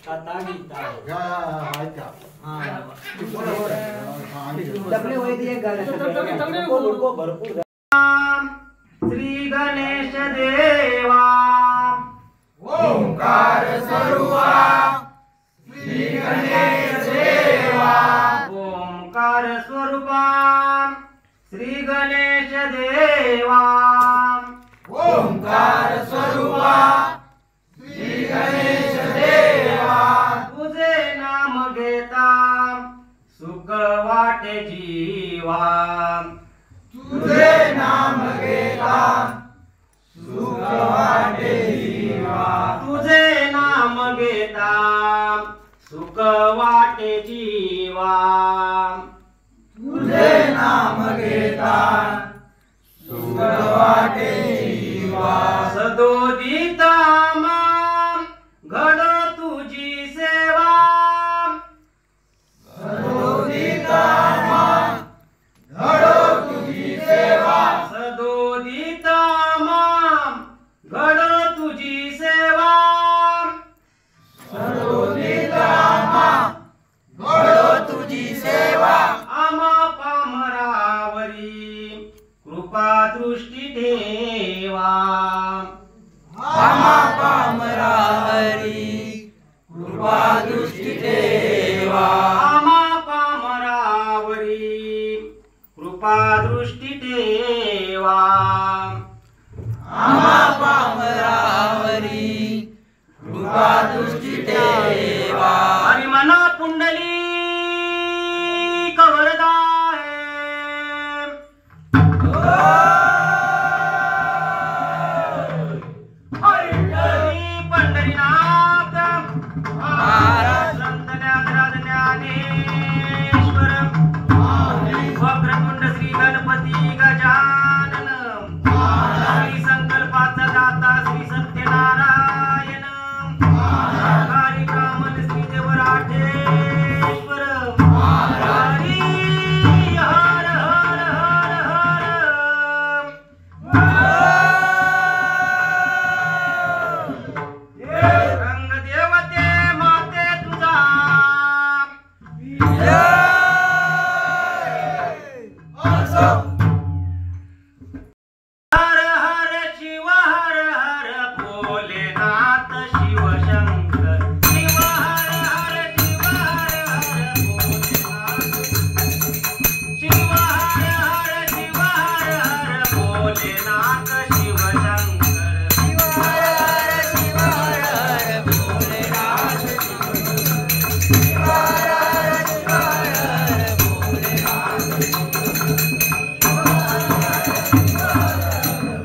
कथा गीता ऐका डबले होय दिए गाणं भरपूर श्री गणेश देवा ओंकार स्वरूपा श्री गणेश देवा ओंकार स्वरूपा श्री गणेश देवा ओंकार स्वरूपा श्री गणेश देवा तुझे नाम घेता सुख वाटे जीवा तुझे नाम घेता सुख वाटे जीवा तुझे नाम घेता सुख वाटे जीवा तुझे नाम घेता सुख वाटे जीवा सदोदिता घड तुझी सेवा सदोदिता घडो तुझी सेवा सदोदिता घड तुझी सेवा सदोदिता घडो तुझी सेवा आमा पामरावरी कृपा दृष्टी ठेवा आम्हा पामरावरी कृपा दृष्टी ठेवा आमा पामरावरी कृपा दृष्टी ठेवा आम्हा पामरावरी कृपा दृष्टी ठेवा हरी मना पुंडली कवरदा पंढरीनाथ संत ज्ञानराज ज्ञानेश्वर वक्रतुंड श्री गणपती गजानन श्री संकल्पाचा दाता श्री सत्यनारायण कार्यक्रमन श्री देवराठेश्वर हरी हर हर हर हर रंग देवते माते तुझा हर हर शिव हर हर भोलेनाथ शिव शंकर शिव हर हर शिव हर हर भोलेनाथ शिव हर हर शिव हर हर भोलेनाथ शिव शंकर शिव हर हर शिव हर हर भोलेनाथ शिव हर हर शिव हर हर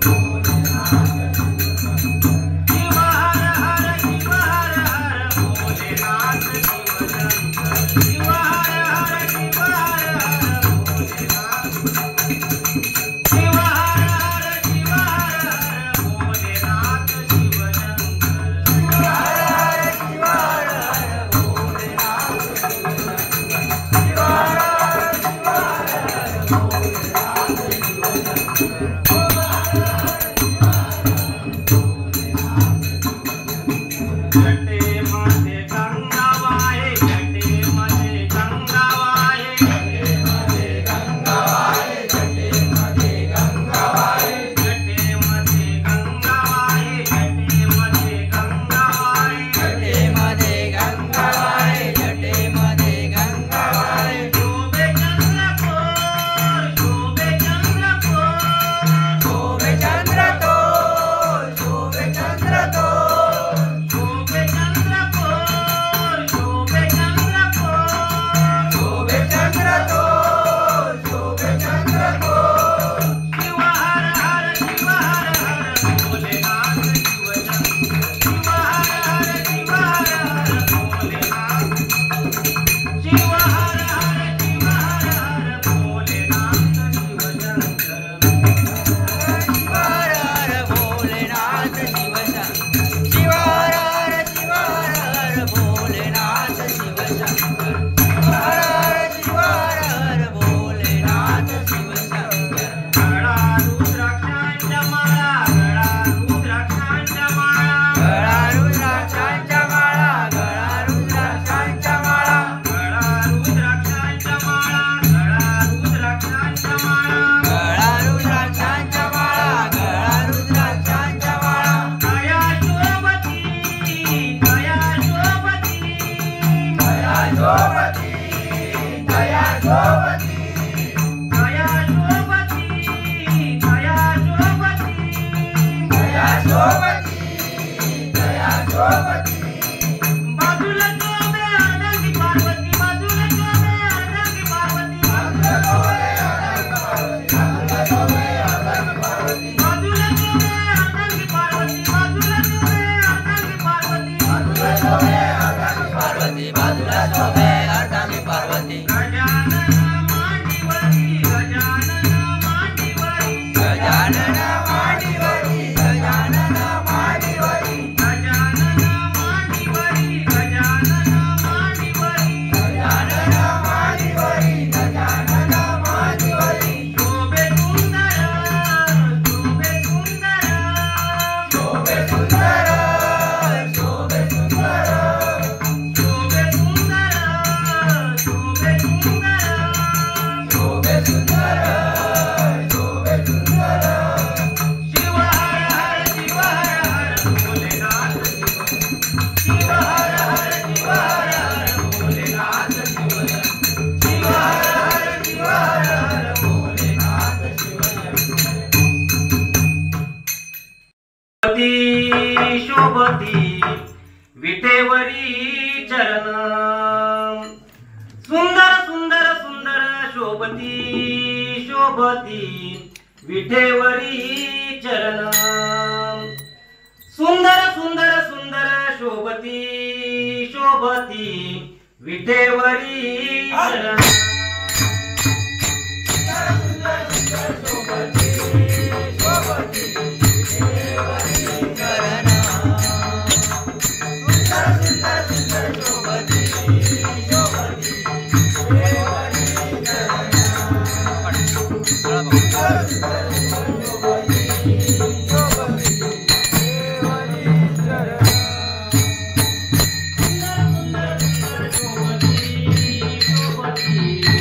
भोलेनाथ शिव हर हर शिव हर हर भोलेनाथ शिव शंकर शिव हर हर शिव हर हर भोलेनाथ शिव हर हर शिव हर हर भोलेनाथ शिव शंकर शिव हर हर शिव हर हर भोलेनाथ शिव शंकर शिव हर हर शिव हर हर भोलेनाथ शिव शंकर जटे माते गंगावाहे जटे मध्ये गंगावाहे जटे मध्ये गंगावाहे जटे मध्ये गंगावाहे जटे मध्ये गंगावाहे जटे मध्ये गंगावाहे जटे मध्ये गंगावाहे जटे मध्ये गंगावाहे शोभे चंद्रकोर शोभे चंद्रकोर शोभे चंद्रकोर शोभे चंद्रकोर शोभे चंद्रकोर बाजूला शोभे अर्धांगी पार्वती बाजूला शोभे अर्धांगी पार्वती बाजूला शोभे अर्धांगी पार्वती बाजूला शोभे अर्धांगी पार्वती बाजूला शोभे अर्धांगी पार्वती बाजूला शोभे अर्धांगी पार्वती गजानन मांडीवरी गजानन मांडीवरी गजानन मांडीवरी गजानन मांडीवरी गजानन मांडीवरी गजानन मांडीवरी गजानन मांडीवरी गजानन मांडीवरी शोभे सुंदर शोभे सुंदर शोभे सुंदर शोभे सुंदर शोभे सुंदर शोभे सुंदर शोभे सुंदर शोभे सुंदर शिव हर हर शिव हर हर भोलेनाथ शिव हर हर शिव हर हर भोलेनाथ शिव हर हर शिव हर हर भोलेनाथ शिव शोभती विटेवरी चरण सुंदर सुंदर सुंदर शोभती शोभती विटेवरी चरण सुंदर सुंदर सुंदर शोभती शोभती विटेवरी चरण शोभती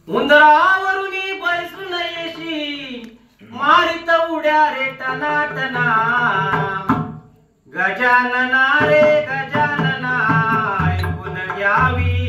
उंदरावरून बैसून येशी मारित उड्या रे टनाटना गजानना रे गजानना ऐकून घ्यावी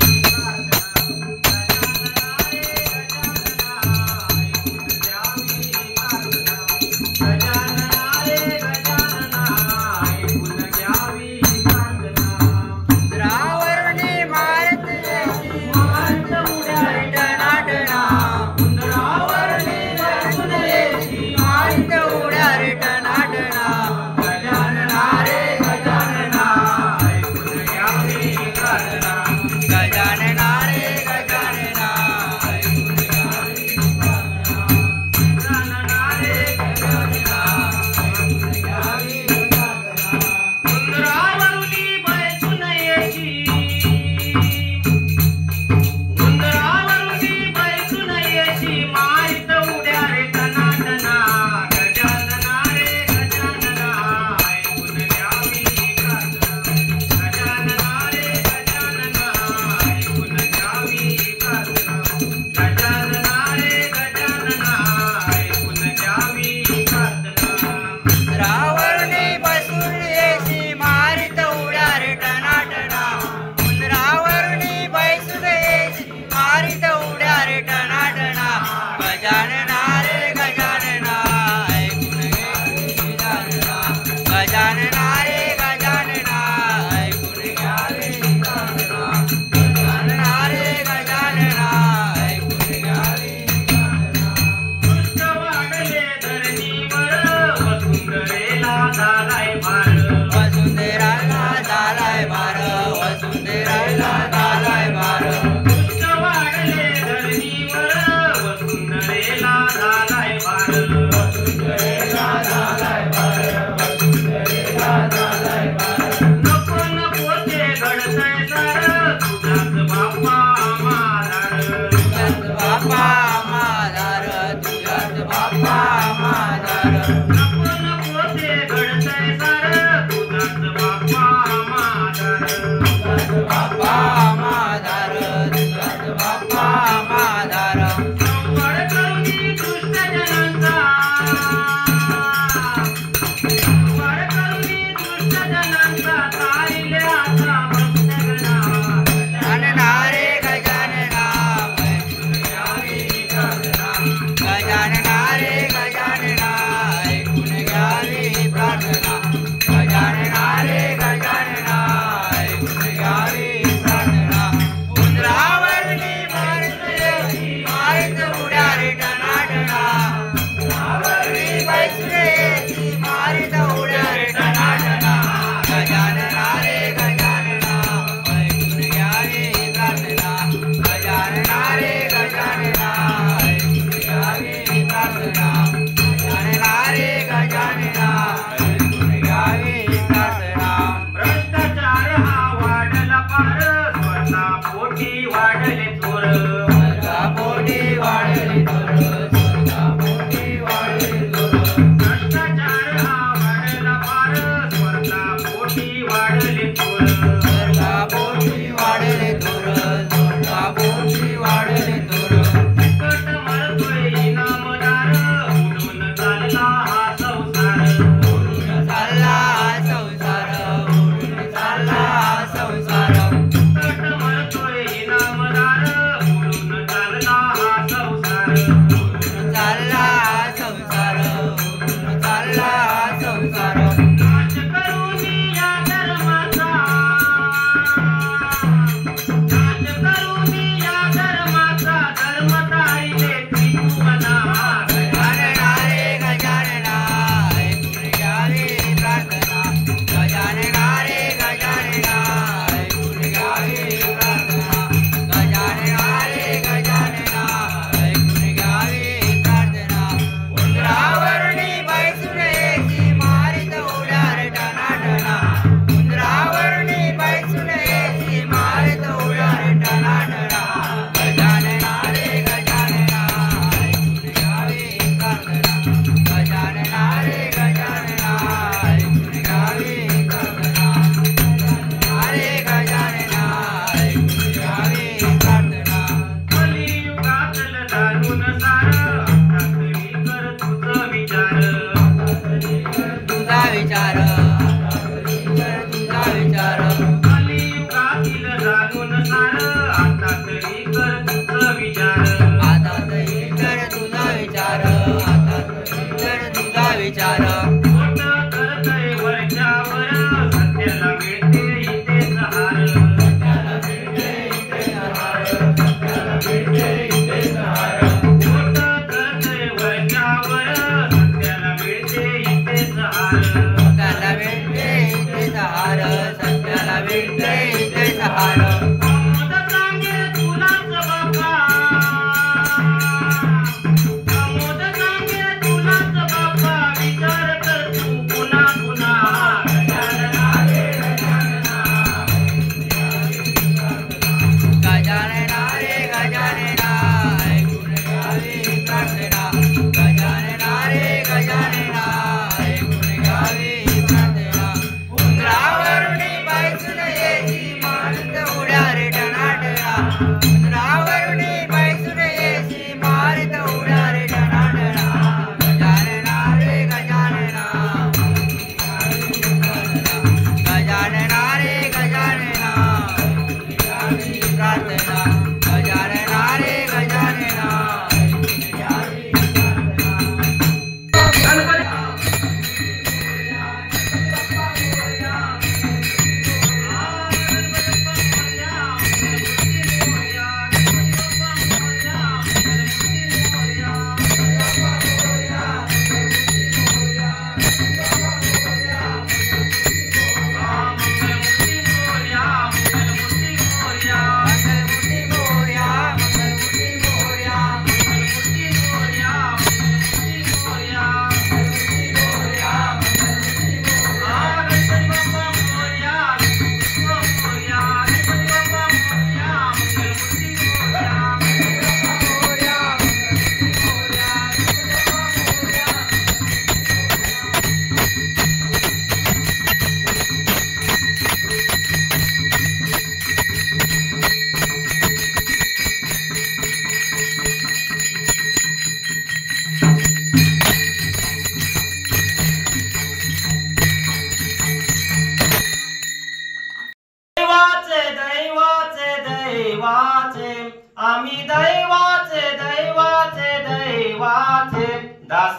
देवाचे दास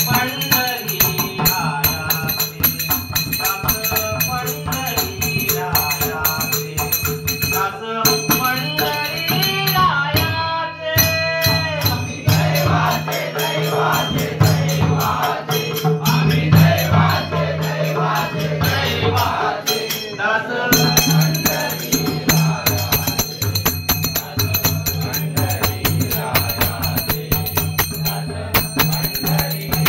पंढरी रायाचे दास पंढरी रायाचे दास पंढरी रायाचे दैवाचे दैवाचे दैवाचे आम्ही दैवाचे दैवाचे दैवाचे दास पंढरी रायाचे पंढरी रायाचे पंढरी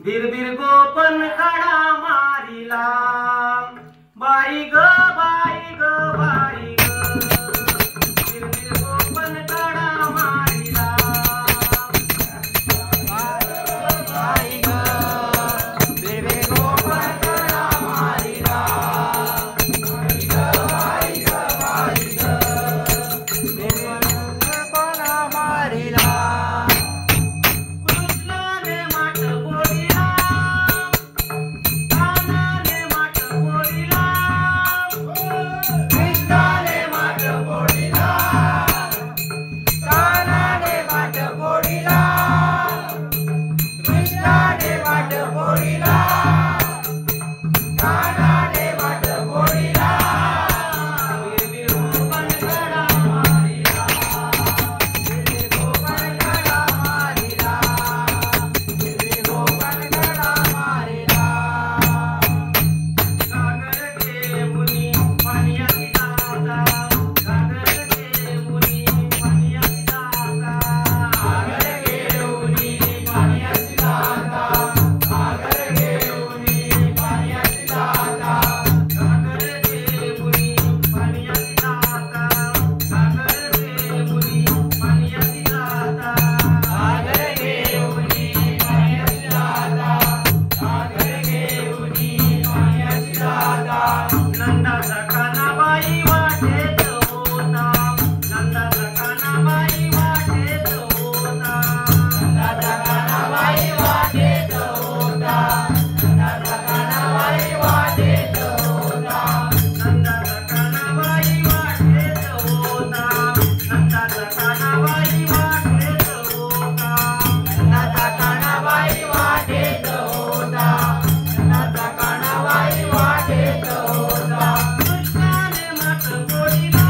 बिरबिर गोपन खडा मारिला बाई ग बाई ग बाई ग बिरबिर गोपन खडा मारिला बाई ग बिरबिर गोपन खडा मारिला बाई ग बाई ग बाई ग बिरबिर गोपन मारिला Bye. नंदाचा कानाबाई वाटेत होता, नंदाचा कानाबाई वाटेत होता, नंदाचा कानाबाई वाटेत होता, नंदाचा कानाबाई वाटेत होता, नंदाचा कानाबाई वाटेत होता, नंदाचा कानाबाई वाटेत होता, नंदाचा कानाबाई वाटेत होता, नंदाचा कानाबाई वाटेत होता. कृष्णाने माठ गोडीला,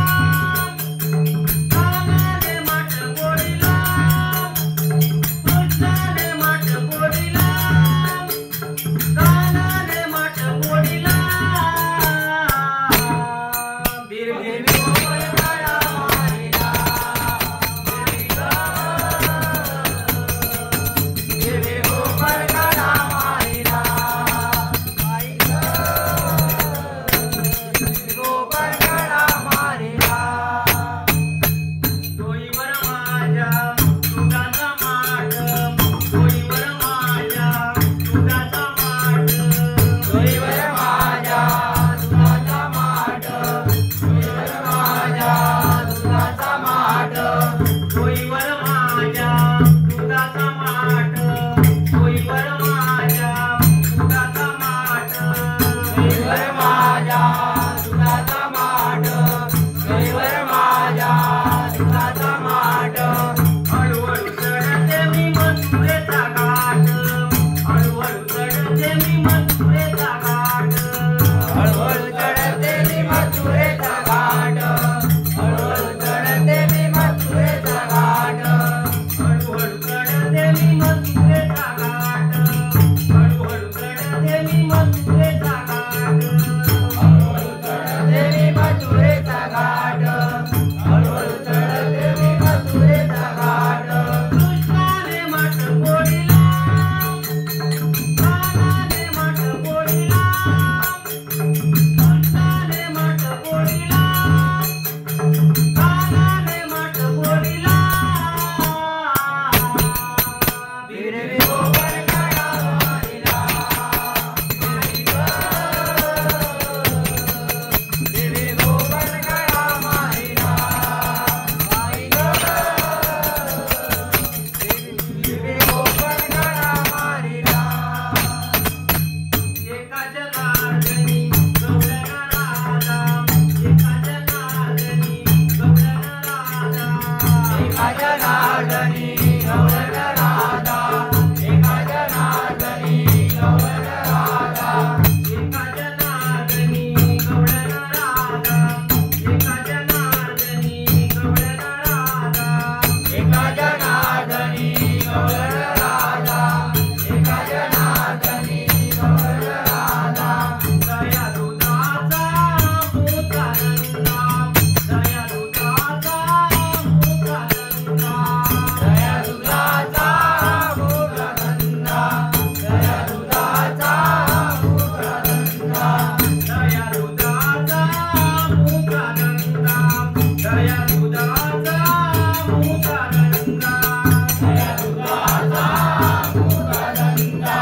कानाने माठ गोडीला, कृष्णाने माठ गोडीला, कानाने माठ गोडीला. बिरबिरी गोपाळ काळा मारिला, हिरवे गोपाळ काळा मारिला, गोपाळ काळा मारिला. डोईवर माझ्या दुधाचा माठ, डोईवर माझ्या दुधाचा माठ, डोईवर माझ्या दुधाचा माठ, डोईवर माझ्या दुधाचा माठ, डोईवर माझ्या दुधाचा माठ, डोईवर माझ्या दुधाचा माठ. डोईवर माझ्या दुधाचा माठ, डोईवर माझ्या दुधाचा माठ. हळूहळू चढते मी मथुरेचा घाट, हळूहळू चढते मी मथुरेचा घाट, हळूहळू चढते मी मथुरेचा घाट, हळूहळू चढते मी मथुरेचा घाट, हळूहळू चढते मी मथुरेचा घाट, हळूहळू चढते मी मथुरेचा घाट. हळूहळू चढते मी मथुरेचा घाट, हळूहळू चढते मी मथुरेचा घाट. कृष्णाने माठ गोडीला, कानाने माठ गोडीला, कृष्णाने माठ गोडीला, कानाने माठ गोडीला. हिरवी गोपाळ काळा मारिला, हिरवी गोपाळ काळा मारिला, हिरवी गोपाळ काळा मारिला. एका जनार्दनी गवळण राजा, एका जनार्दनी गवळण राजा, एका जनार्दनी गवळण राजा, एका जनार्दनी गवळण राजा, एका जनार्दनी गवळण राजा, एका जनार्दनी गवळण राजा. एका जनार्दनी गवळण राजा, एका जनार्दनी गवळण राजा. दया दुधाचा मोठा रंगा, दया दुधाचा मोठा रंगा, दया दुधाचा मोठा धंदा, दया दुधाचा मोठा धंदा, दया दुधाचा मोठा रंगा, दया दुधाचा मोठा रंगा. दया दुधाचा मोठा धंदा,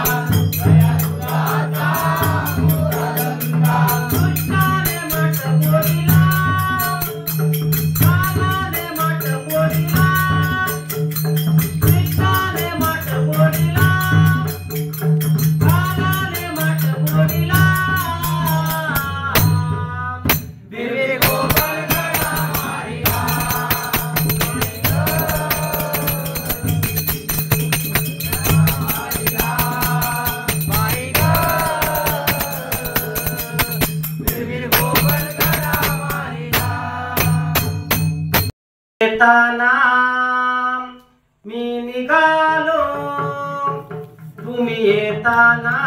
दया दुधाचा मोठा धंदा. कृष्णाने माठ गोडीला, कानाने माठ गोडीला, कृष्णाने माठ गोडीला, कानाने माठ गोडीला. हिरवी गोपाळ काळा मारिला, बाई ग, हिरवी गोपाळ काळा मारिला. येताना मी निघालो, तुम्ही येताना